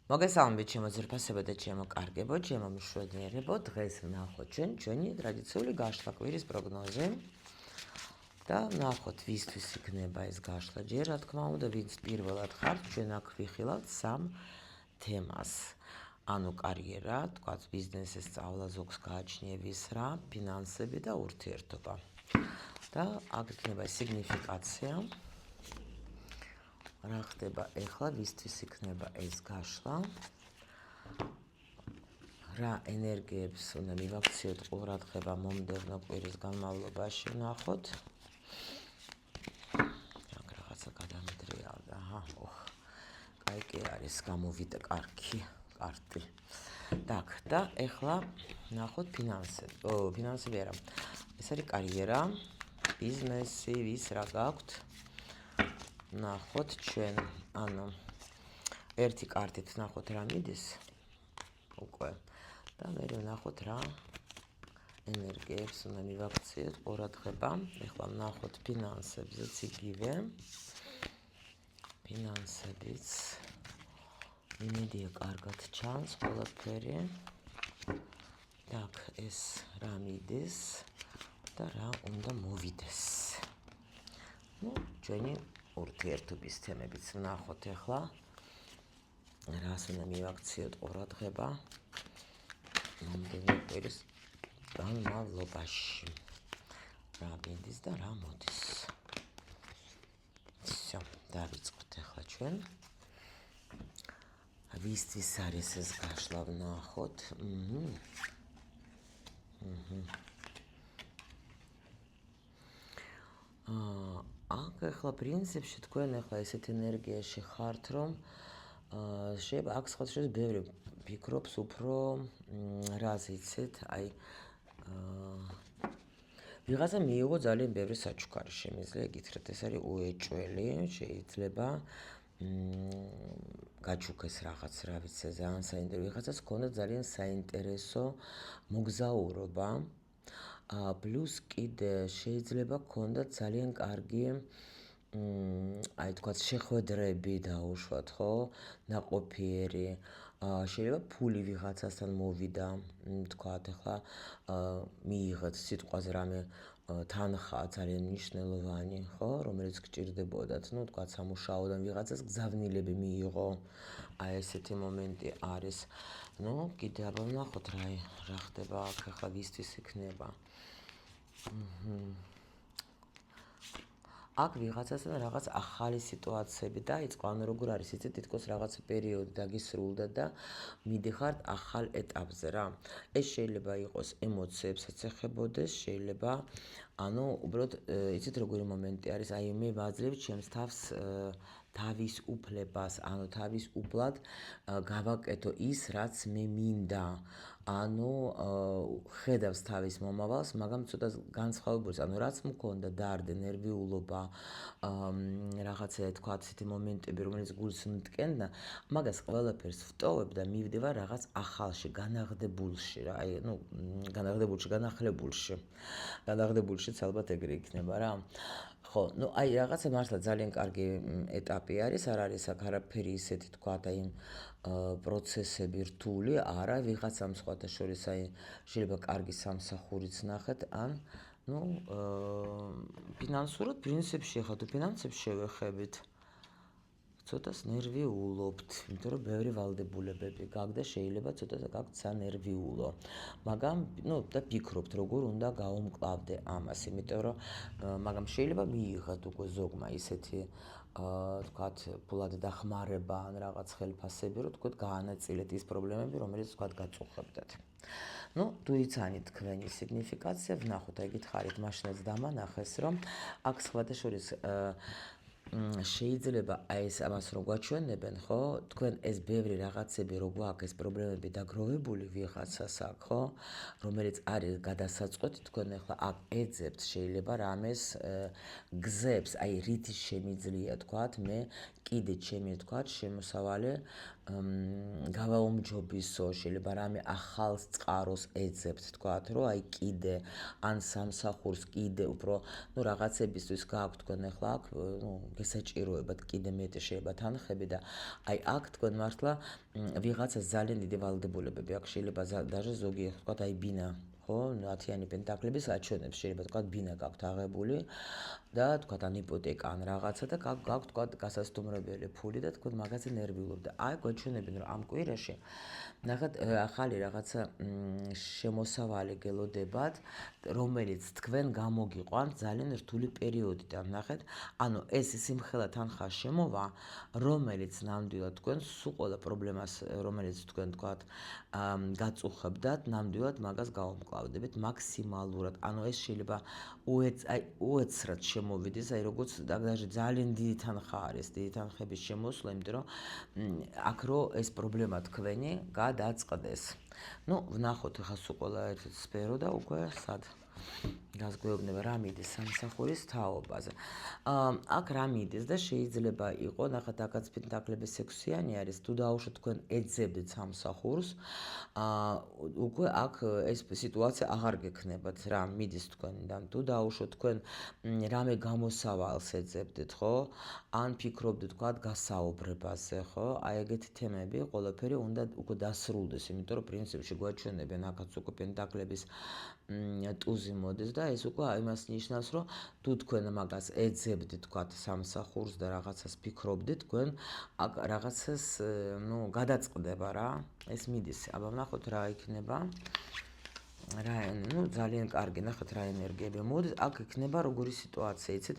მოგესალმებით ჩემო ძვირფასებო და ჩემო კარგებო, ჩემო მშვენიერებო. დღეს ვნახოთ ჩვენი ტრადიციული გაშლა კვირის პროგნოზი და ვნახოთ ვისთვის იქნება ეს გაშლა. ჯერ რა თქმა უნდა, ვინც პირველად ხართ, ჩვენ აქ ვიხილავთ სამ თემას. ანუ კარიერა, თქვათ ბიზნესის სწავლა, ზოგს გააჩნიების რა, ფინანსები და ურთიერთობა. და აქ იქნება სიგნიფიკაცია. რა ხდება ეხლა, ვისთვის იქნება ეს გაშლა? რა ენერგიებს უნდა მივაქციოთ ყურადღება მომდევნო კვირის განმავლობაში ვნახოთ. რაღაცა გადამედრიალდა, კაი კი არის, გამოვიდა კარგი კარტი. Так, და ეხლა ვნახოთ ფინანსები. ფინანსები არა. ეს არის კარიერა, ბიზნესი, ვის რა გაქვთ. ვნახოთ ჩვენ, ანუ ერთი კარტით ვნახოთ რა მიდის. უკვე. და მე ვნახოთ რა ენერგიებს უნდა მივაქციოთ ყურადღება. ეხლა ვნახოთ ფინანსებზეც იგივე. ფინანსებიც იმედია კარგად ჩანს ყველაფერი. Так, ეს რა მიდის და რა უნდა მოვიდეს. ჩვენი ურთიერთობის თემებიც ვნახოთ ეხლა. რას უნდა მივაქციოთ ყურადღება მომდევნო კვირის განმავლობაში. რა მიდის და რა მოდის. всё, დავიწყოთ ეხლა ჩვენ. ვისთვის არის ეს გაშლა ვნახოთ. აქ ეხლა პრინციპში თქვენ ეხლა ესეთ ენერგიაში ხართ, რომ შეიძლება აქ სხვა შეიძლება ბევრი ფიქრობს უფრო რას იცით, აი ვიღაცა მიიღო ძალიან ბევრი საჩუქარი, შემიძლია გითხრათ, ეს არის უეჭველი, შეიძლება გაჩუქეს რაღაც, რა ვიცი, ძალიან საინტერესო, ვიღაცას ჰქონდა ძალიან საინტერესო მოგზაურობა. პლუს კიდე შეიძლება ჰქონდა ძალიან კარგი აი თქვათ შეხვედრები დაუშვათ, ხო? ნაყოფიერი. შეიძლება ფული ვიღაცასთან მოვიდა, თქვათ, ახლა მიიღეთ სიტყვაზე რამე თანხა ძალიან მნიშვნელოვანი, ხო, რომელიც გჭირდებოდათ, თქვათ, სამუშაოდან ვიღაცას გზავნილები მიიღო. აი ესეთი მომენტი არის. კიდე აბა ვნახოთ რა ხდება აქ ახლა ვისთვის იქნება. აქ ვიღაცასთან რაღაც ახალი სიტუაციები დაიწყო, ანუ როგორ არის, იცით, თითქოს რაღაც პერიოდი დაგისრულდა და მიდიხართ ახალ ეტაპზე რა. ეს შეიძლება იყოს ემოციებსაც ეხებოდეს, შეიძლება, ანუ უბრალოდ იცით როგორი მომენტი არის, აი მე ვაძლევ ჩემს თავს თავის უფლებას, ანუ თავის უფლად გავაკეთო ის, რაც მე მინდა. ანუ ხედავს თავის მომავალს, მაგრამ ცოტა განსხვავებულს, ანუ რაც მქონდა დარდე, ნერვიულობა, რაღაცა თქვა ისეთი მომენტები, რომელიც გულს მტკენდა, მაგას ყველაფერს ვტოვებ და მივდივარ რაღაც ახალში, განაღდებულში რა, აი, განახლებულშიც ალბათ ეგრე იქნება რა. ხო, აი რაღაცა მართლა ძალიან კარგი ეტაპი არის, არ არის აქ არაფერი ისეთი თქვა და იმ პროცესები რთული, არა, ვიღაცამ სხვათა შორის აი შეიძლება კარგი სამსახურიც ნახეთ, ან ფინანსურად პრინციპში ახლა თუ ფინანსებს შევეხებით, ცოტას ნერვიულობთ, იმიტომ რომ ბევრი ვალდებულებები გაქვთ და შეიძლება ცოტა გაქვთ სანერვიულო. მაგრამ და ფიქრობთ როგორ უნდა გაუმკლავდე ამას, იმიტომ რომ მაგრამ შეიძლება მიიღოთ უკვე ზოგმა ისეთი თქვათ ფულად დახმარება ან რაღაც ხელფასები, რომ თქვათ გაანაწილეთ ის პრობლემები, რომელიც თქვათ გაწუხებდათ. თუ იცანით თქვენი სიგნიფიკაცია, ვნახოთ, აი გითხარით, მაშინაც დამანახეს, რომ აქ სხვათა შორის შეიძლება აი ეს ამას რო გვაჩვენებენ, ხო? თქვენ ეს ბევრი რაღაცები რო გვაქვს, ეს პრობლემები დაგროვებული ვიღაცას აქ, ხო? რომელიც არის გადასაწყვეტი, თქვენ ახლა აქ ეძებთ შეიძლება რამეს გზებს, აი რითი შემიძლია, თქვათ, მე კიდე ჩემი თქვათ შემოსავალი გავაუმჯობესო, შეიძლება რამე ახალს წყაროს ეძებთ თქვათ, რომ აი კიდე ან სამსახურს კიდე უფრო რაღაცებისთვის გააქვთ თქვენ ახლა აქ გესაჭიროებათ კიდე მეტი შეიძლება თანხები და აი აქ თქვენ მართლა ვიღაცას ძალიან დიდი ვალდებულებები აქვს, შეიძლება даже ზოგიერთი თქვათ აი ბინა ხო, 10-იანი პენტაკლების აჩვენებს, შეიძლება თქვათ ბინა გაქვთ აღებული და თქვათ ან იპოტეკა ან რაღაცა და გაქვთ თქვათ გასასტუმრებელი ფული და თქვენ მაგაზე ნერვიულობთ და აი გვაჩვენებენ რომ ამ კვირაში ნახეთ ახალი რაღაცა შემოსავალი გელოდებათ, რომელიც თქვენ გამოგიყვანთ ძალიან რთული პერიოდიდან, ნახეთ, ანუ ეს სიმხელა თანხა შემოვა, რომელიც ნამდვილად თქვენ სულ ყველა პრობლემას, რომელიც თქვენ თქვათ გაწუხებდათ, ნამდვილად მაგას გავუმკლავდებით მაქსიმალურად. ანუ ეს შეიძლება უეცრად შემოვიდეს, აი როგორც даже ძალიან დიდი თანხა არის, დიდი თანხების შემოსვლა, იმიტომ რომ აქ რო ეს პრობლემა თქვენი გადაწყდეს. Ну, ვნახოთ ახლა სულ ყველა ერთ სფერო და უკვე სად გასგვეუბნება რა მიდის სამსახურის თაობაზე. აქ რა მიდის და შეიძლება იყო, ნახეთ, აქაც პენტაკლების 6-იანი არის, თუ დაუშვათ თქვენ ეძებდით სამსახურს, უკვე აქ ეს სიტუაცია აღარ გექნებათ, რა მიდის თქვენიდან. თუ დაუშვათ თქვენ რამე გამოსავალს ეძებდით, ხო? ან ფიქრობდით თქვათ გასაუბრებაზე, ხო? აი ეგეთი თემები ყველაფერი უნდა უკვე დასრულდეს, იმიტომ რომ პრინციპში გვაჩვენებენ აქაც უკვე პენტაკლების ტუზი მოდის და ეს უკვე იმას ნიშნავს, რომ თუ თქვენ მაგას ეძებდით თქვათ სამსახურს და რაღაცას ფიქრობდით, თქვენ აქ რაღაცას გადაწყდება რა, ეს მიდის. აბა ვნახოთ რა იქნება. რა, ძალიან კარგი, ნახეთ რა ენერგიები მოდის. აქ იქნება როგორი სიტუაცია, იცით?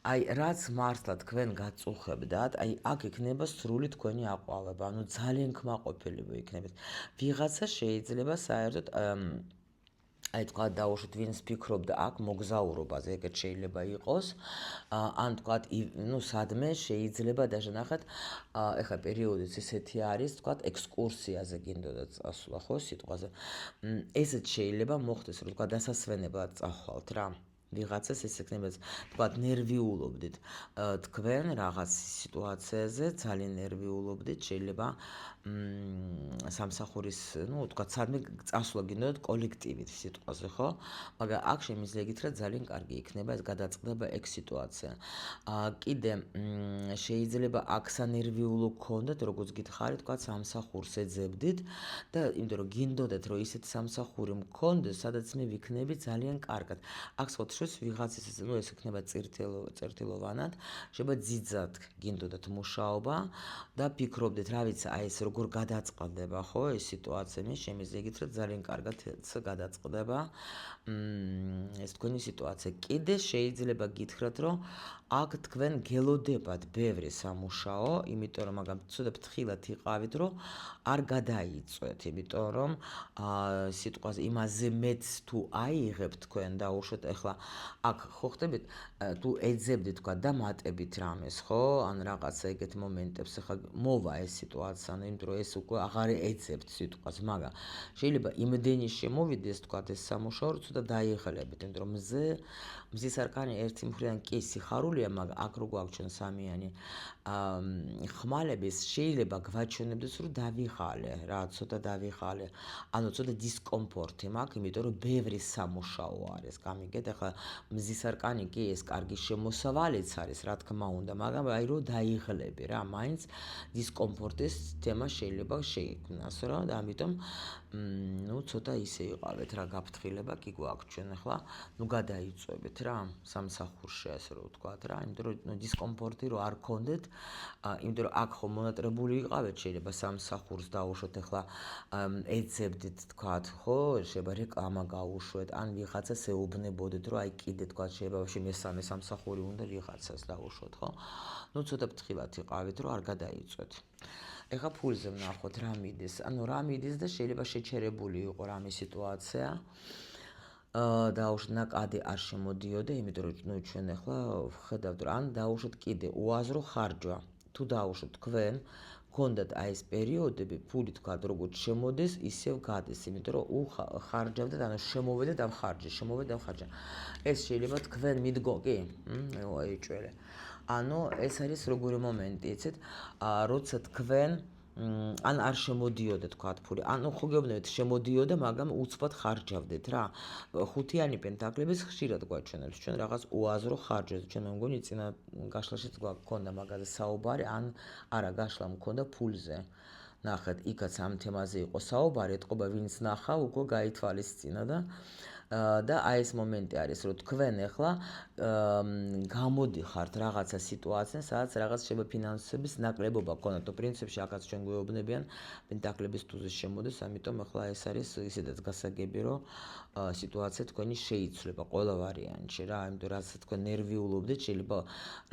აი რაც მართლა თქვენ გაწუხებდათ, აი აქ იქნება სრული თქვენი აყვავება, ანუ ძალიან კმაყოფილი იქნებით. ვიღაცა შეიძლება საერთოდ აი თქვათ დაუშვით ვინც ფიქრობდა აქ მოგზაურობაზე, ეგეთ შეიძლება იყოს, ან თქვათ სადმე შეიძლება даже ნახეთ, ეხლა პერიოდიც ესეთი არის, თქვათ ექსკურსიაზე გინდოდათ წასვლა, ხო, სიტყვაზე. ესეც შეიძლება მოხდეს, რომ თქვათ დასასვენებლად წახვალთ რა. ვიღაცას ეს იქნება, თქვათ ნერვიულობდით თქვენ რაღაც სიტუაციაზე, ძალიან ნერვიულობდით, შეიძლება სამსახურის, თქვათ სადმე წასვლა გინდოდათ კოლექტივით სიტყვაზე, ხო? მაგრამ აქ შემიძლია გითხრათ ძალიან კარგი იქნება ეს გადაწყდება ეგ სიტუაცია. კიდე შეიძლება აქ სანერვიულო გქონდეთ, როგორც გითხარით, თქვათ სამსახურს ეძებდით და იმიტომ რომ გინდოდათ რომ ისეთი სამსახური მქონდეს, სადაც მე ვიქნები ძალიან კარგად. აქ სხვადასხვა ვიღაცის ეს იქნება წერტილოვანად, შეიძლება ძიძად გინდოდათ მუშაობა და ფიქრობდეთ, რა ვიცი, აი ეს როგორ გადაწყდება, ხო, ეს სიტუაცია, მე შემიძლია გითხრათ ძალიან კარგად გადაწყდება ეს თქვენი სიტუაცია. კიდე შეიძლება გითხრათ, რომ აქ თქვენ გელოდებათ ბევრი სამუშაო, იმიტომ რომ მაგამ ცოტა ფრთხილად იყავით, რომ არ გადაიწვეთ, იმიტომ რომ სიტყვაზე იმაზე მეც თუ აიღებთ თქვენ და უშოთ ახლა აქ ხო ხდებით, თუ ეძებდით თქვა და მატებით რამეს, ხო? ან რაღაცა ეგეთ მომენტებს ახლა მოვა ეს სიტუაცია, ანუ იმიტომ რომ ეს უკვე აღარ ეძებთ სიტყვას, მაგრამ შეიძლება იმდენი შემოვიდეს თქვა ეს სამუშაო, რომ ცოტა დაიღლებით, იმიტომ რომ მზის არკანი ერთი მხრიდან კი სიხარულია, მაგრამ აქ რო გვაქვს ჩვენ სამიანი ხმალების, შეიძლება გვაჩვენებდეს, რომ დავიღალე, რა, ცოტა დავიღალე. ანუ ცოტა დისკომფორტი მაქვს, იმიტომ რომ ბევრი სამუშაო არის. გამიგეთ, ახლა მზის არკანი კი ეს კარგი შემოსავალიც არის, რა თქმა უნდა, მაგრამ აი რო დაიღლები რა, მაინც დისკომფორტის თემა შეიძლება შეიქმნას რა და ამიტომ ცოტა ისე იყავით რა, გაფრთხილება კი გვაქვს ჩვენ ახლა, გადაიწვევით რა, სამსახურში ასე რომ ვთქვათ რა, იმიტომ რომ დისკომფორტი რო არ გქონდეთ, იმიტომ რომ აქ ხომ მონატრებული იყავით, შეიძლება სამსახურს დაუშვოთ ახლა ეძებდით თქვათ, ხო, შეიძლება რეკლამა გაუშვეთ, ან ვიღაცას ეუბნებოდეთ, რომ აი კიდე თქვათ შეიძლება მესამე სამსახური უნდა ვიღაცას დაუშვოთ, ხო? ცოტა ფრთხილად იყავით, რომ არ გადაიწვეთ. ეხლა ფულზე ვნახოთ რა მიდის, ანუ რა მიდის და შეიძლება შეჩერებული იყო რამე სიტუაცია. დაუშვათ ნაკადი არ შემოდიოდა, იმიტომ რომ ჩვენ ახლა ხედავთ, ან დაუშვათ კიდე უაზრო ხარჯვა. თუ დაუშვათ თქვენ გქონდათ აი ეს პერიოდები, ფული თქვათ როგორც შემოდეს, ისევ გადის, იმიტომ რომ უხარჯავდეთ, ანუ შემოვედა დავხარჯე, ეს შეიძლება თქვენ მიდგო, კი? ეჭველი. ანუ ეს არის როგორი მომენტი, იცით? როცა თქვენ ან არ შემოდიოდა თქვათ ფული. ანუ ხო გეუბნებით შემოდიოდა, მაგრამ უცბად ხარჯავდეთ რა. ხუთიანი პენტაკლების ხშირად გვაჩვენებს ჩვენ რაღაც უაზრო ხარჯებს. ჩვენ მგონი წინა გაშლაშიც გვაქონდა მაგაზე საუბარი, ან არა გაშლა მქონდა ფულზე. ნახეთ, იქაც ამ თემაზე იყო საუბარი, ეთყობა ვინც ნახა, უკვე გაითვალისწინა და აი ეს მომენტი არის, რომ თქვენ ახლა გამოდიხართ რაღაცა სიტუაციაში, სადაც რაღაც შეიძლება ფინანსების ნაკლებობა გქონდათ. პრინციპში აქაც ჩვენ გვეუბნებიან პენტაკლების ტუზის შემოდის, ამიტომ ახლა ეს არის ისედაც გასაგები, რომ სიტუაცია თქვენი შეიცვლება ყველა ვარიანტში რა, იმიტომ რასაც თქვენ ნერვიულობდეთ, შეიძლება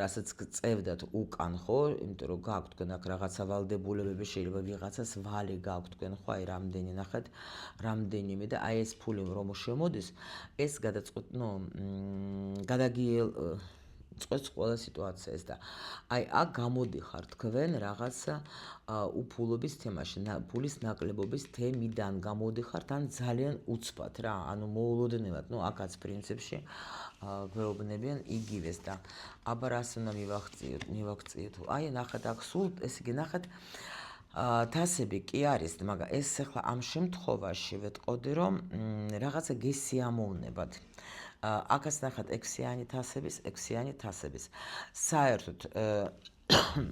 რასაც გწევდათ უკან, ხო? იმიტომ რომ გაქვთ თქვენ აქ რაღაცა ვალდებულებები, შეიძლება ვიღაცას ვალი გაქვთ თქვენ, ხო, აი რამდენი ნახეთ, რამდენიმე და აი ეს ფული რომ შემოდის, ეს წყვეტს ყველა სიტუაციას და აი აქ გამოდიხარ თქვენ რაღაცა უფულობის თემაში, ფულის ნაკლებობის თემიდან გამოდიხართ ან ძალიან უცბად რა, ანუ მოულოდნელად, აქაც პრინციპში გვეუბნებიან იგივეს და აბა რას უნდა მივაქციოთ. აი ნახეთ აქ სულ ესე იგი ნახეთ თასები კი არის, მაგრამ ეს ახლა ამ შემთხვევაში ვეტყოდი, რომ რაღაცა გესიამოვნებათ. აქაც ნახეთ ექვსიანი თასების. საერთოდ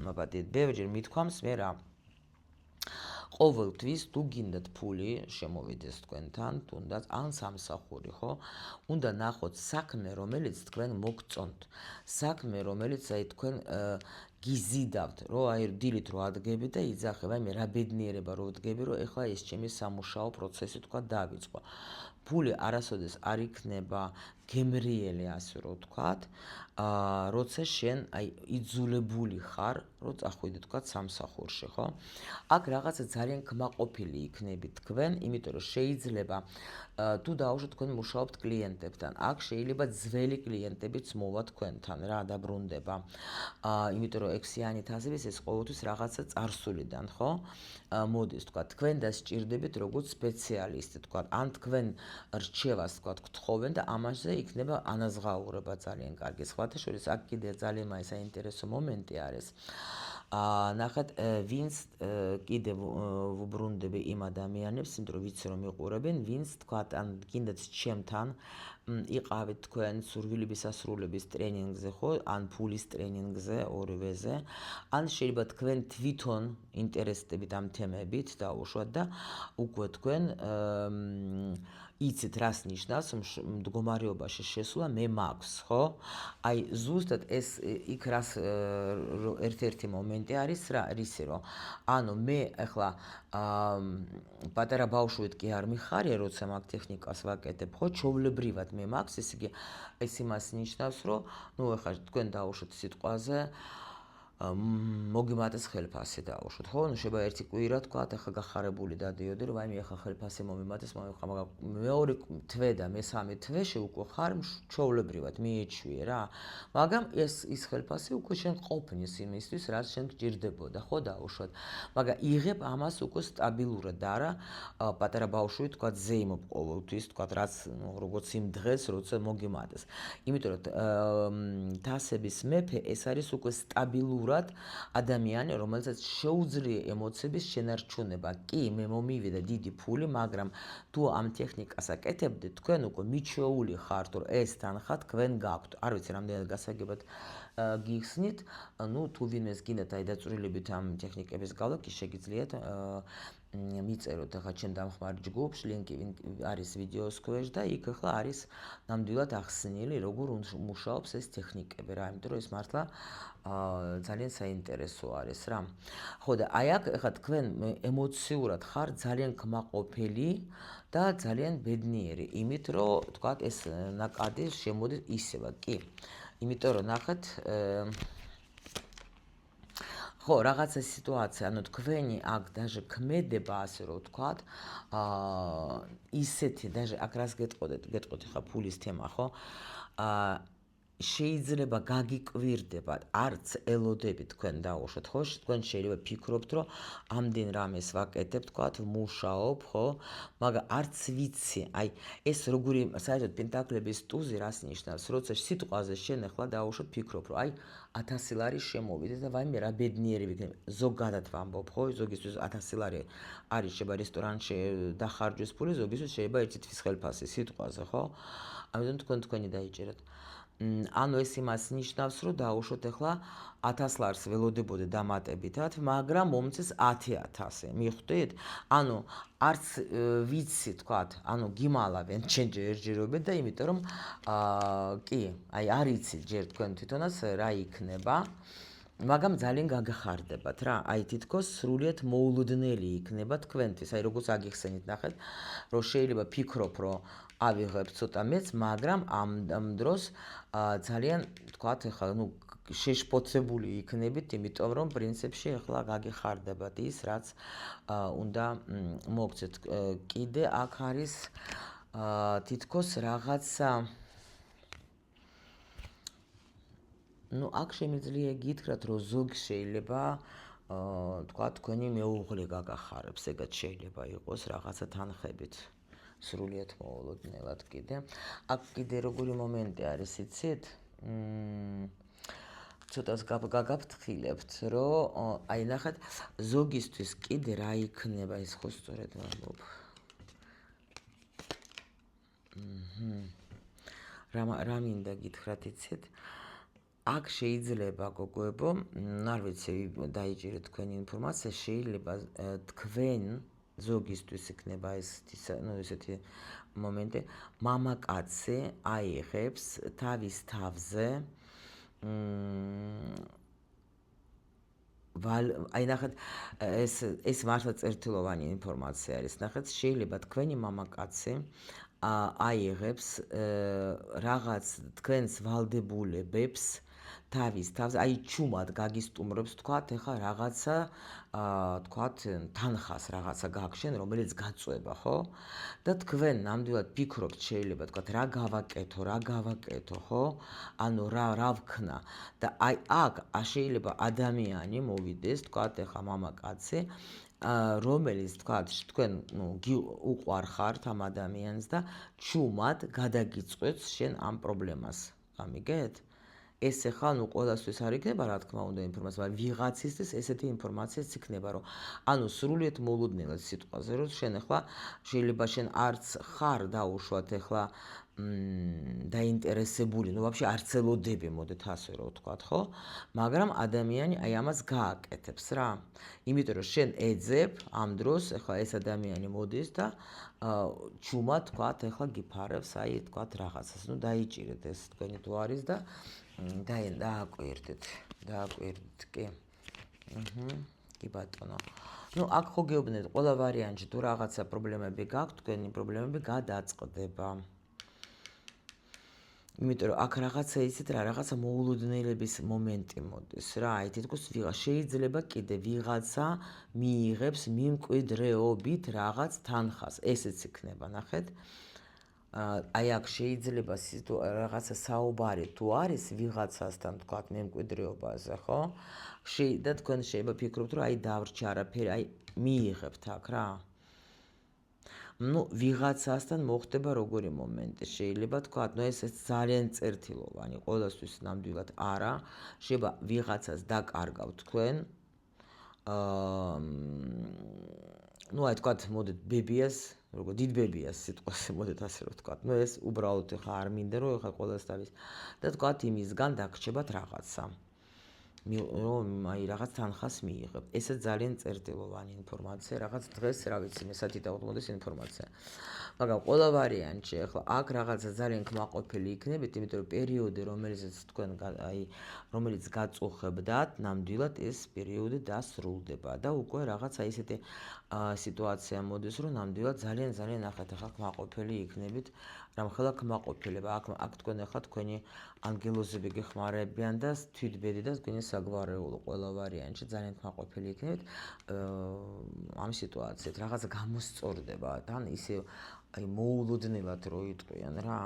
მოგადით, ბევრჯერ მithქვამს მე რა. ყოველთვის თუ გინდათ ფული შემოვიდეს თქვენთან, თუნდაც ან სამსახური, ხო? უნდა ნახოთ საქმე, რომელიც თქვენ მოგწონთ. საქმე, რომელიც აი თქვენ გიზიდავთ, რომ აი დილით რო ადგები და იძახებ, აი მე რა ბედნიერება რო ვდგები, რომ ეხლა ეს ჩემი სამუშაო პროცესი თქვა დავიწყო. ფული არასოდეს არ იქნება გემრიელი, ასე რომ ვთქვათ, როცა შენ აი იძულებული ხარ, რომ წახვიდე თქვათ სამსახურში, ხო? აქ რაღაცა ძალიან კმაყოფილი იქნებით თქვენ, იმიტომ რომ შეიძლება თუ დაუშვათ თქვენ მუშაობთ კლიენტებთან, აქ შეიძლება ძველი კლიენტებიც მოვა თქვენთან რა, დაბრუნდება. იმიტომ რომ ექვსიანი თასების ეს ყოველთვის რაღაცა წარსულიდან, ხო? მოდის თქვათ, თქვენ დასჭირდებით როგორც სპეციალისტი, თქვათ, ან თქვენ რჩევას თქვათ გთხოვენ და ამაზე იქნება ანაზღაურება ძალიან კარგი. სხვათა შორის აქ კიდე ძალიან საინტერესო მომენტი არის. ნახეთ, ვინც კიდე ვუბრუნდები იმ ადამიანებს, იმიტომ რომ ვიცი რომ მიყურებენ, ვინც თქვათ, ან გინდათ ჩემთან იყავით თქვენ სურვილების ასრულების ტრენინგზე, ხო, ან ფულის ტრენინგზე, ორივეზე, ან შეიძლება თქვენ თვითონ ინტერესდებით ამ თემებით დაუშვათ და უკვე თქვენ იცით რას ნიშნავს მდგომარეობაში შესვლა მე მაქვს, ხო? აი ზუსტად ეს იქ რას ერთ-ერთი მომენტი არის რა, რისი რომ ანუ მე ახლა პატარა ბავშვით კი არ მიხარია, როცა მაგ ტექნიკას ვაკეთებ, ხო? ჩვეულებრივად მე მაქვს, ესე იგი ეს იმას ნიშნავს, რომ ახლა თქვენ დაუშვათ სიტყვაზე მოგიმატეს ხელფასი დაუშვათ, ხო? შეიძლება ერთი კვირა თქვათ, ახლა გახარებული დადიოდი, რომ აი მე ახლა ხელფასი მომიმატეს, მაგრამ მეორე თვე და მესამე თვეში უკვე ხარ ჩვეულებრივად მიეჩვიე რა. მაგრამ ის ხელფასი უკვე შენ ყოფნის იმისთვის, რაც შენ გჭირდებოდა, ხო დაუშვათ. მაგრამ იღებ ამას უკვე სტაბილურად და არა პატარა ბავშვი თქვათ ზეიმობ ყოველთვის, თქვათ რაც როგორც იმ დღეს, როცა მოგიმატეს. იმიტომ რომ თასების მეფე ეს არის უკვე სტაბილური ადამიანი, რომელსაც შეუძლია ემოციების შენარჩუნება. კი, მე მომივიდა დიდი ფული, მაგრამ თუ ამ ტექნიკას აკეთებდეთ, თქვენ უკვე მიჩვეული ხართ, რომ ეს თანხა თქვენ გაქვთ. არ ვიცი, რამდენად გასაგებად გიხსნით, თუ ვინმეს გინდათ აი დაწვრილებით ამ ტექნიკების გავლა, კი შეგიძლიათ მიწეროთ ახლა ჩემ დამხმარე ჯგუფს, ლინკი არის ვიდეოს ქვეშ და იქ ახლა არის ნამდვილად ახსნილი, როგორ მუშაობს ეს ტექნიკები რა, იმიტომ რომ ეს მართლა ძალიან საინტერესო არის რა. ხო და აი აქ ახლა თქვენ ემოციურად ხარ ძალიან კმაყოფილი და ძალიან ბედნიერი, იმით რომ თქვათ ეს ნაკადი შემოდის ისევ, კი. იმიტომ რომ ნახეთ ხო, რაღაცა სიტუაცია, ანუ თქვენი აქ даже ქმედება, ასე რომ ვთქვათ, ისეთი даже აქ რას გეტყოდეთ ხა ფულის თემა, ხო? შეიძლება გაგიკვირდებათ, არც ელოდებით თქვენ დაუშვათ, ხო? თქვენ შეიძლება ფიქრობთ, რომ ამდენ რამეს ვაკეთებ, თქვათ, ვმუშაობ, ხო? მაგრამ არც ვიცი, აი, ეს როგორი საერთოდ პენტაკლების ტუზი რას ნიშნავს? როცა სიტყვაზე შენ ახლა დაუშვათ, ფიქრობ, რომ აი 1000 ლარი შემოვიდეს და ვაიმე რა ბედნიერი ვიქნები. ზოგადად ვამბობ, ხო? ზოგისთვის 1000 ლარი არის შეიძლება რესტორანში დახარჯოს ფული, ზოგისთვის შეიძლება ერთი თვის ხელფასი სიტყვაზე, ხო? ამიტომ თქვენი დაიჭერათ. ანუ ეს იმას ნიშნავს, რომ დაუშვოთ ახლა 1000 ლარს ველოდებოდე დამატებითად, მაგრამ მომწეს 10000. მიხვდით? ანუ არც ვიცი თქვათ, ანუ გიმალავენ ჩემ ჯერჯერობით და იმიტომ რომ კი, აი არ იცით ჯერ თქვენ თვითონაც რა იქნება. მაგრამ ძალიან გაგახარდებათ რა, აი თითქოს სრულიად მოულოდნელი იქნება თქვენთვის, აი როგორც აგიხსენით ნახეთ, რომ შეიძლება ფიქრობ, რომ ავიღებ ცოტა მეც, მაგრამ ამ დროს ძალიან თქვათ ახლა ნუ შეშფოთებული იქნებით, იმიტომ რომ პრინციპში ახლა გაგიხარდებათ ის, რაც უნდა მოგცეთ. კიდე აქ არის თითქოს რაღაცა ну, აქ შემიძლია გითხრათ, რომ ზოგი შეიძლება თქვა თქვენი მეუღლე გაგახარებს, ეგაც შეიძლება იყოს რაღაცა თანხებით. სრულიად მოულოდნელად კიდე. აქ კიდე როგორი მომენტი არის, იცით? ცოტას გაგაფრთხილებთ, რომ აი ნახეთ, ზოგისთვის კიდე რა იქნება, ის ხო სწორედ ვამბობ. რა მინდა გითხრათ, იცით? აქ შეიძლება გოგოებო, არ ვიცი, დაიჭირეთ თქვენი ინფორმაცია, შეიძლება თქვენ ზოგისთვის იქნება ესეთი მომენტი, მამაკაცი აიღებს თავის თავზე აი ნახეთ, ეს მართლა წერტილოვანი ინფორმაცია არის. ნახეთ, შეიძლება თქვენი მამაკაცი აიღებს რაღაც თქვენს ვალდებულებებს თავის თავზე, აი ჩუმად გაგისტუმრებს, თქვათ, ეხა რაღაცა, თქვათ, თანხას რაღაცა გაგშენ, რომელიც გაწובה, ხო? და თქვენ ნამდვილად ფიქრობთ, შეიძლება, თქვათ, რა გავაკეთო, ხო? ანუ რა ვქნა და აი აქ შეიძლება ადამიანი მოვიდეს, თქვათ, ეხა მამაკაცი, რომელიც თქვათ, თქვენ უყვარხართ ამ ადამიანს და ჩუმად გადაგიწყვეტს შენ ამ პრობლემას. გამიგეთ? ეს ახლა ნუ ყველასთვის არ იქნება, რა თქმა უნდა, ინფორმაცია, მაგრამ ვიღაცისთვის ესეთი ინფორმაციაც იქნება, რომ ანუ სრულიად მოულოდნელად სიტყვაზე, რომ შენ ახლა შეიძლება შენ არც ხარ დაუშვათ ახლა დაინტერესებული, ну вообще არც ელოდები, მოდით ასე რომ ვთქვათ, ხო? მაგრამ ადამიანი აი ამას გააკეთებს რა. იმიტომ რომ შენ ეძებ ამ დროს, ახლა ეს ადამიანი მოდის და ჩუმად თქვათ, ახლა გიფარებს, აი თქვათ რაღაცას, ну დაიჭირეთ ეს თქვენი თუ არის და დააკვირდით, კი. კი ბატონო. ну აქ ხო გეუბნეთ, ყველა ვარიანტში თუ რაღაცა პრობლემები გაქვთ, თქვენი პრობლემები გადაწყდება. იმიტომ რომ აქ რაღაცა იცით რა, რაღაცა მოულოდნელების მომენტი მოდის რა, აი თითქოს შეიძლება კიდე ვიღაცა მიიღებს მიმკვიდრეობით რაღაც თანხას, ესეც იქნება, ნახეთ. აი აქ შეიძლება რაღაცა საუბარი თუ არის ვიღაცასთან, თქვათ, მემკვიდრეობაზე, ხო? და თქვენ შეიძლება ფიქრობთ, რომ აი დავრჩი არაფერი, აი მიიღებთ აქ რა. ну ვიღაცასთან მოხდება როგორი მომენტი, შეიძლება თქვათ, ну ეს ძალიან წერტილოვანი, ყველასთვის ნამდვილად არა, შეიძლება ვიღაცას დაკარგავთ თქვენ, ну აი თქვათ, მოდით ბებიას, როგორ დიდ ბებიას სიტყვაზე მოდით ასე რომ ვთქვათ, ну ეს უბრალოდ ხა არ მინდა რომ ხა ყველას თავის და თქვათ იმისგან დაგრჩებათ რაღაცა. რომ აი რაღაც თანხას მიიღებთ. ესეც ძალიან წერტილოვანი ინფორმაცია, რაღაც დღეს რა ვიცი, მე საათი დავუდგმოდეს ინფორმაცია. მაგრამ ყველა ვარიანტში ახლა აქ რაღაცა ძალიან კმაყოფილი იქნებით, იმიტომ რომ პერიოდი, რომელიც გაწუხებდათ, ნამდვილად ეს პერიოდი დასრულდება და უკვე რაღაცა ისეთი სიტუაცია მოდის, რომ ნამდვილად ძალიან ახლა კმაყოფილი იქნებით, რამხელა კმაყოფილება აქ თქვენ ახლა თქვენი ანგელოზები გეხმარებიან და თვითბედი და თქვენი საგვარეულო ყველა ვარიანტში ძალიან კმაყოფილი იქნებით ამ სიტუაციით, რაღაცა გამოსწორდება, თან ისე აი მოულოდნელად რო იტყვიან რა.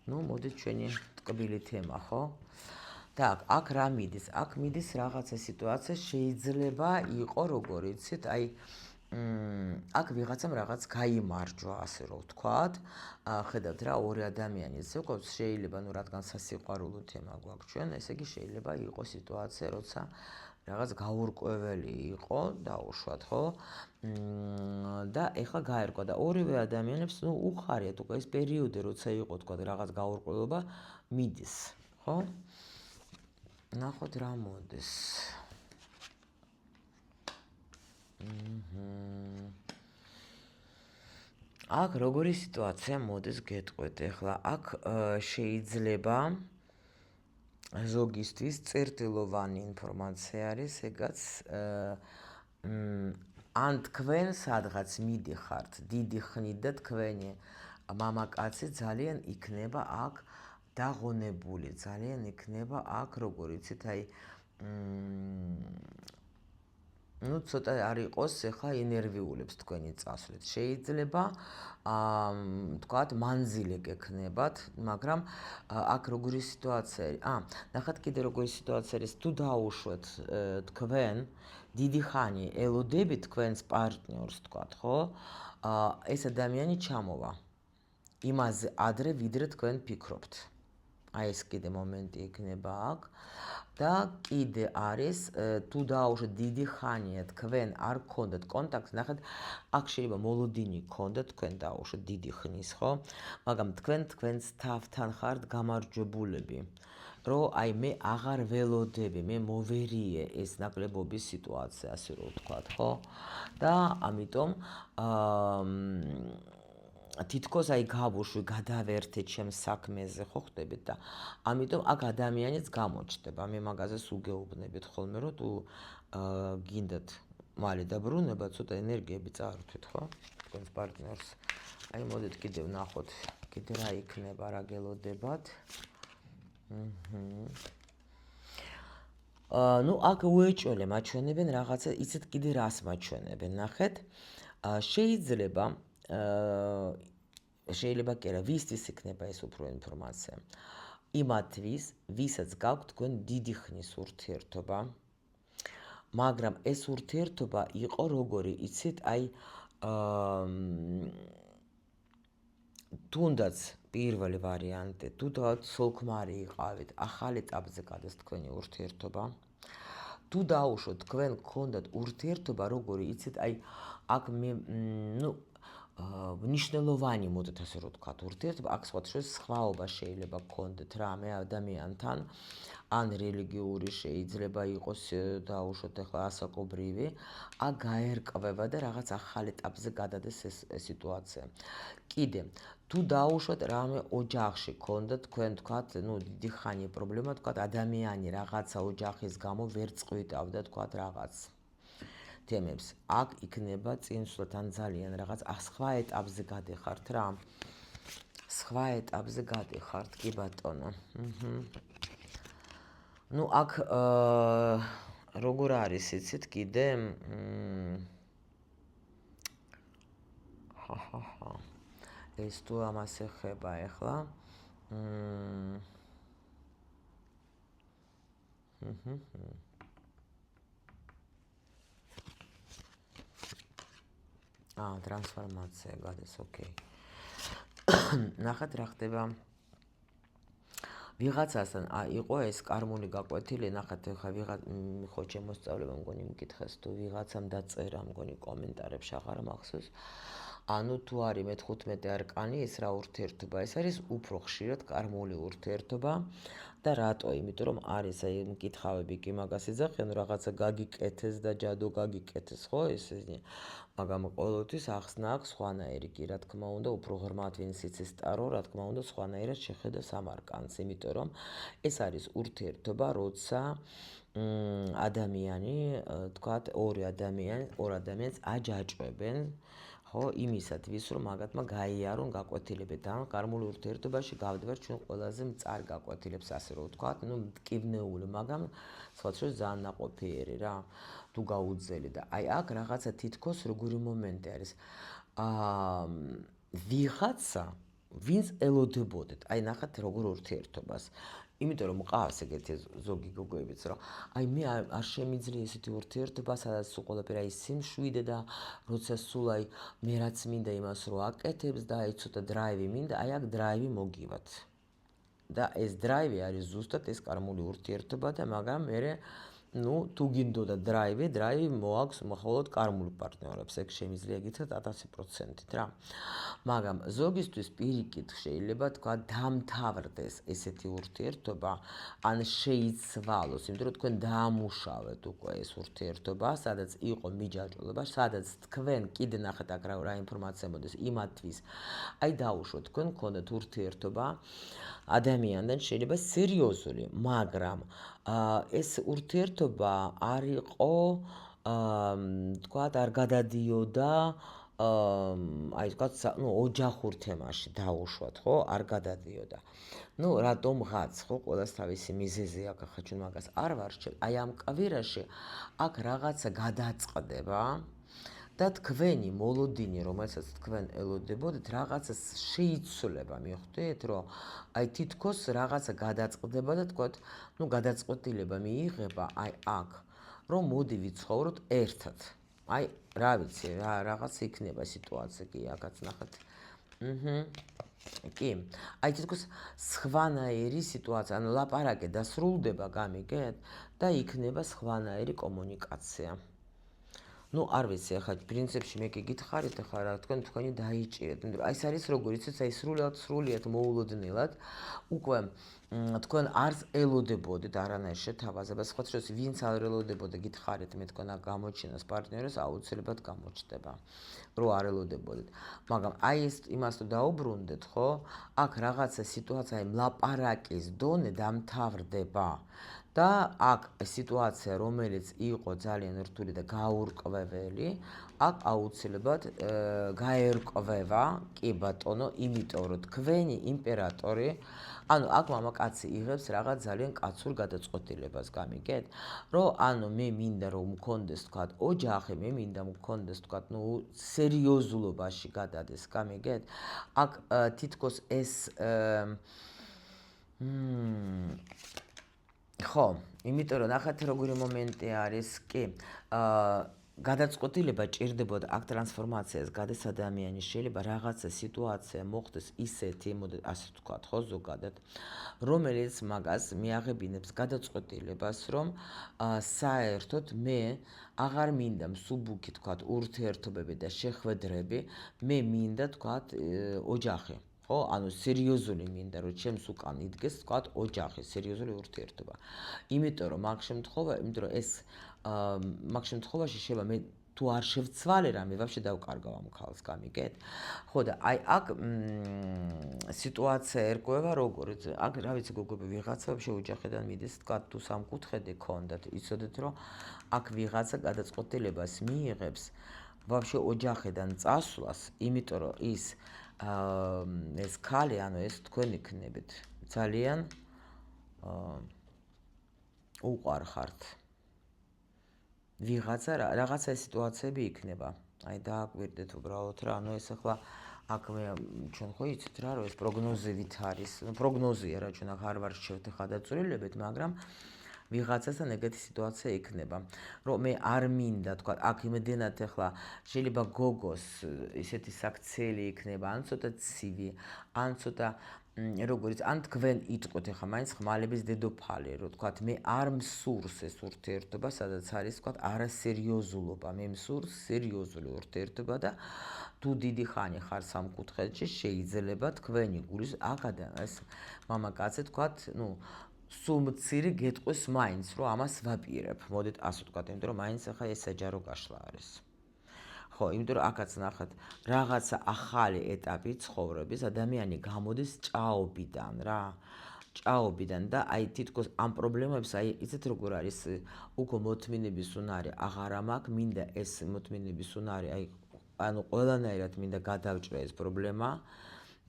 ნუ მოდით ჩვენი ტკბილი თემა, ხო? Так, აქ რა მიდის? აქ მიდის რაღაცა სიტუაცია შეიძლება იყო, როგორ იცით, აი აქ ვიღაცამ რაღაც გაიმარჯვა, ასე რომ ვთქვათ. ხედავთ რა, ორი ადამიანი ისე გვაქვს, შეიძლება ნუ რადგან სასიყვარულო თემა გვაქვს ჩვენ, ესე იგი შეიძლება იყოს სიტუაცია, როცა რაღაც გაურკვეველი იყო, დაუშვათ, ხო? და ეხლა გაერკვა და ორივე ადამიანებს ნუ უხარიათ უკვე ეს პერიოდი, როცა იყო თქვა რაღაც გაურკვევლობა მიდის, ხო? ნახოთ რა მოდის. აქ როგორი სიტუაცია მოდის გეტყვით ახლა აქ შეიძლება ზოგისთვის წერტილოვანი ინფორმაცია არის ეგაც ან თქვენ სადღაც მიდიხართ დიდი ხნით და თქვენი მამაკაცი ძალიან იქნება აქ დაღონებული ძალიან იქნება აქ როგორ იცით აი ну ცოტა არ იყოს ახლა ენერგიულებს თქვენი წასვლით. შეიძლება თქვათ მანძილე გექნებათ, მაგრამ აქ როგორი სიტუაცია არის? ნახეთ კიდე როგორი სიტუაცია არის, თუ დაუშვეთ თქვენ დიდი ხანი ელოდებით თქვენს პარტნიორს, თქვათ, ხო? ეს ადამიანი ჩამოვა. იმაზე ადრე ვიდრე თქვენ ფიქრობთ. აი ეს კიდე მომენტი იქნება აქ. და კიდე არის თუ დაუშვათ დიდი ხანია თქვენ არ გქონდათ კონტაქტს, ნახეთ, აქ შეიძლება მოლოდინი გქონდათ თქვენ დაუშვათ დიდი ხნის, ხო? მაგრამ თქვენ თქვენს თავთან ხართ გამარჯვებულები. რომ აი მე აღარ ველოდები, მე მოვერიე ეს ნაკლებობის სიტუაცია, ასე რომ ვთქვათ, ხო? და ამიტომ თითქოს აი გავუშვი, გადავერთე ჩემს საქმეზე, ხო ხდებით და ამიტომ აქ ადამიანიც გამოჩნდება. მე მაგაზეს უგეუბნებით ხოლმე, რომ თუ გინდათ მალე დაბრუნება, ცოტა ენერგიები წაართვით, ხო? თქვენს პარტნიორს. აი მოდით კიდევ ნახოთ, კიდე რა იქნება, რა გელოდებათ. ну აქ უეჭველე მაჩვენებენ რაღაცა, იცით კიდე რას მაჩვენებენ, ნახეთ. შეიძლება შეიძლება კი არა, ვისთვის იქნება ეს უფრო ინფორმაცია. იმათთვის, ვისაც გაქვთ თქვენ დიდი ხნის ურთიერთობა, მაგრამ ეს ურთიერთობა იყო როგორი, იცით, აი თუნდაც პირველი ვარიანტი, თუნდაც სულქმარი იყავით, ახალ ეტაპზე გადის თქვენი ურთიერთობა. თუ დაუშვოთ თქვენ გქონდათ ურთიერთობა, როგორი, იცით, აი აქ მე ну ნიშნულოვანი მოდით ასე რომ ვთქვათ, ურთიერთობა, აქ სხვაობა შეიძლება გქონდეთ რამე ადამიანთან, ან რელიგიური შეიძლება იყოს დაუშვოთ ახლა ასაკობრივი, აქ გაერკვევა და რაღაც ახალ ეტაპზე გადადეს ეს სიტუაცია. კიდე, თუ დაუშვათ რამე ოჯახში გქონდათ თქვენ თქვათ, ну დიდი ხანი პრობლემა, თქვათ ადამიანი რაღაცა ოჯახის გამო ვერ წყვიტავდა, თქვათ რაღაც თემებს. აქ იქნება წინსვლად ან ძალიან რაღაც სხვა ეტაპზე გადეხართ რა. სხვა ეტაპზე გადეხართ, კი ბატონო. ну აქ როგორ არის, იცით, კიდე ეს თუ ამას ეხება ახლა. ტრანსფორმაცია გადის, ოკეი. ნახეთ რა ხდება. ვიღაცასთან იყო ეს კარმული გაკვეთილი, ნახეთ ახლა ხო შემოსწავლება მგონი მკითხეს, თუ ვიღაცამ დაწერა მგონი კომენტარებში აღარ მახსოვს. ანუ თუ არის მე-15 არკანი, ეს რა ურთიერთობა, ეს არის უფრო ხშირად კარმული ურთიერთობა და რატო? იმიტომ რომ არის აი მკითხავები კი მაგას იძახიან, რაღაცა გაგიკეთეს და ჯადო გაგიკეთეს, ხო, ესე. მაგრამ ყოველთვის ახსნა აქვს სხვანაირი კი, რა თქმა უნდა, უფრო ღრმად ვინც იცის ტარო, რა თქმა უნდა, სხვანაირად შეხედავს ამ არკანს, იმიტომ რომ ეს არის ურთიერთობა, როცა ადამიანი, თქვათ, ორ ადამიანს აჯაჭვებენ, ხო, იმისათვის, რომ მაგათმა გაიარონ გაკვეთილები და კარმულ ურთიერთობაში გავდივართ ჩვენ ყველაზე მწარ გაკვეთილებს, ასე რომ ვთქვათ, ну მტკივნეული, მაგრამ სხვათა ძალიან ნაყოფიერი რა, თუ გაუძელი და აი აქ რაღაცა თითქოს როგორი მომენტი არის. ვიღაცა ვინც ელოდებოდეთ, აი ნახეთ როგორ ურთიერთობას. იმიტომ რომ მყავს ეგეთი ზოგი გოგოებიც, რომ აი მე არ შემიძლია ესეთი ურთიერთობა, სადაც სულ ყველაფერი აი სიმშვიდე და როცა სულ აი მე რაც მინდა იმას რო აკეთებს და აი ცოტა დრაივი მინდა, აი აქ დრაივი მოგივათ. და ეს დრაივი არის ზუსტად ეს კარმული ურთიერთობა და მაგრამ მე თუ გინდოდა დრაივი მოაქვს მხოლოდ კარმულ პარტნიორებს, ეგ შემიძლია გითხრათ 1000%-ით რა. მაგრამ ზოგისთვის პირიქით შეიძლება თქვა დამთავრდეს ესეთი ურთიერთობა, ან შეიცვალოს, იმიტომ რომ თქვენ დაამუშავეთ უკვე ეს ურთიერთობა, სადაც იყო მიჯაჭვულობა, სადაც თქვენ კიდე ნახეთ აქ რა ინფორმაცია მოდის იმათთვის. აი დაუშვოთ, თქვენ გქონდათ ურთიერთობა ადამიანთან შეიძლება სერიოზული, მაგრამ ეს ურთიერთობა არ იყო, თქვათ, არ გადადიოდა აი თქვათ, ოჯახურ თემაში დაუშვათ, ხო, არ გადადიოდა. რატომღაც, ხო, ყველას თავისი მიზეზი აქვს, ახლა ჩვენ მაგას არ ვარჩევთ. აი ამ კვირაში აქ რაღაცა გადაწყდება და თქვენი მოლოდინი, რომელსაც თქვენ ელოდებოდეთ, რაღაცა შეიცვლება, მიხვდეთ, რომ აი თითქოს რაღაცა გადაწყდება და თქვათ, გადაწყვეტილება მიიღება აი აქ, რომ მოდი ვიცხოვროთ ერთად. აი, რა ვიცი, რაღაც იქნება სიტუაცია კი აქაც ნახეთ. კი, აი თითქოს სხვანაირი სიტუაცია, ანუ ლაპარაკი დასრულდება, გამიგეთ, და იქნება სხვანაირი კომუნიკაცია. არ ვიცი, ახლა პრინციპში მე კი გითხარით, ახლა რა თქვენი დაიჭირეთ, იმიტომ რომ ეს არის როგორ იცით, აი სრულიად მოულოდნელად უკვე თქვენ არ ელოდებოდეთ არანაირ შეთავაზებას, სხვა შორის ვინც არ ელოდებოდა გითხარით, მე თქვენ აქ გამოჩინოს პარტნიორს, აუცილებლად გამოჩნდება, რომ არ ელოდებოდეთ. მაგრამ აი ეს იმას თუ დაუბრუნდეთ, ხო? აქ რაღაცა სიტუაცია ლაპარაკის დონე დამთავრდება. და აქ სიტუაცია, რომელიც იყო ძალიან რთული და გაურკვეველი, აქ აუცილებლად გაერკვევა, კი ბატონო, იმიტომ რომ თქვენი იმპერატორი, ანუ აქ მამაკაცი იღებს რაღაც ძალიან კაცურ გადაწყვეტილებას, გამიგეთ? რომ ანუ მე მინდა რომ მქონდეს, თქვათ, ოჯახი, მე მინდა მქონდეს, თქვათ, სერიოზულობაში გადადეს, გამიგეთ? აქ თითქოს ეს ხო, იმიტომ რომ ნახეთ როგორი მომენტი არის, კი, გადაწყვეტილება ჭირდებოდა აქ ტრანსფორმაციას გადეს ადამიანი, შეიძლება რაღაცა სიტუაცია მოხდეს ისეთი, ასე ვთქვათ, ხო, ზოგადად, რომელიც მაგას მიაღებინებს გადაწყვეტილებას, რომ საერთოდ მე აღარ მინდა მსუბუქი, თქვათ, ურთიერთობები და შეხვედრები, მე მინდა, თქვათ, ოჯახი. ხო, ანუ სერიოზული მინდა, რომ ჩემს უკან იდგეს, თქვათ, ოჯახი, სერიოზული ურთიერთობა. იმიტომ რომ მაგ შემთხვევაში შეიძლება მე თუ არ შევცვალე რამე, ვაფშე დავკარგავ ამ ქალს, გამიგეთ? ხო და აი აქ სიტუაცია ერკვევა როგორიც, აქ რა ვიცი გოგოები ვიღაცა ვაფშე ოჯახიდან მიდის, თქვათ, თუ სამკუთხედი ქონდათ, იცოდეთ რომ აქ ვიღაცა გადაწყვეტილებას მიიღებს ვაფშე ოჯახიდან წასვლას, იმიტომ რომ ეს ქალი, ანუ ეს თქვენ იქნებით, ძალიან უყვარხართ. რაღაცა სიტუაციები იქნება. აი დააკვირდეთ უბრალოდ რა, ანუ ეს ახლა აქ ჩვენ ხო იცით რა, რომ ეს პროგნოზებით არის. პროგნოზია რა, ჩვენ აქ არ ვარჩევთ ახლა დაწვრილებეთ, მაგრამ ვიღაცასთან ეგეთი სიტუაცია იქნება, რომ მე არ მინდა, თქვა, აქ იმედენად ახლა შეიძლება გოგოს ისეთი საქციელი იქნება, ან ცოტა ცივი, ან ცოტა როგორც ან თქვენ იტყვით ახლა მაინც ხმალების დედოფალი, რომ თქვა, მე არ მსურს ეს ურთიერთობა, სადაც არის, თქვა, არასერიოზულობა, მე მსურს სერიოზული ურთიერთობა და თუ დიდი ხანი ხარ სამკუთხედში, შეიძლება თქვენი გულის აქადან ეს მამაკაცი, თქვა, სულ მცირე გეტყვის მაინც, რომ ამას ვაპირებ. მოდით ასე ვთქვათ, იმიტომ რომ მაინც ახლა ეს საჯარო გაშლა არის. ხო, იმიტომ რომ აქაც ნახეთ, რაღაცა ახალი ეტაპი ცხოვრების, ადამიანი გამოდის ჭაობიდან რა. ჭაობიდან და აი თითქოს ამ პრობლემებს, აი იცით როგორ არის, უკვე მოთმინების უნარი აღარ მაქვს, მინდა ეს მოთმინების უნარი, ანუ ყველანაირად მინდა გადავჭრა ეს პრობლემა.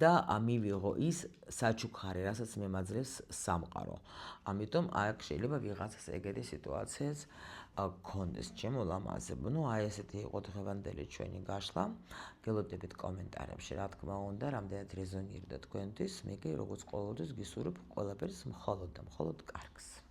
და მივიღო ის საჩუქარი, რასაც მემაძლევს სამყარო. ამიტომ აქ შეიძლება ვიღაცას ეგეთი სიტუაციაც გქონდეს ჩემო ლამაზებო. ნუ აი ესეთი იყო დღევანდელი ჩვენი გაშლა. გელოდებით კომენტარებში, რა თქმა უნდა, რამდენად რეზონირდა თქვენთვის. მე კი როგორც ყოველთვის გისურვებ ყველაფერს მხოლოდ და მხოლოდ კარგს.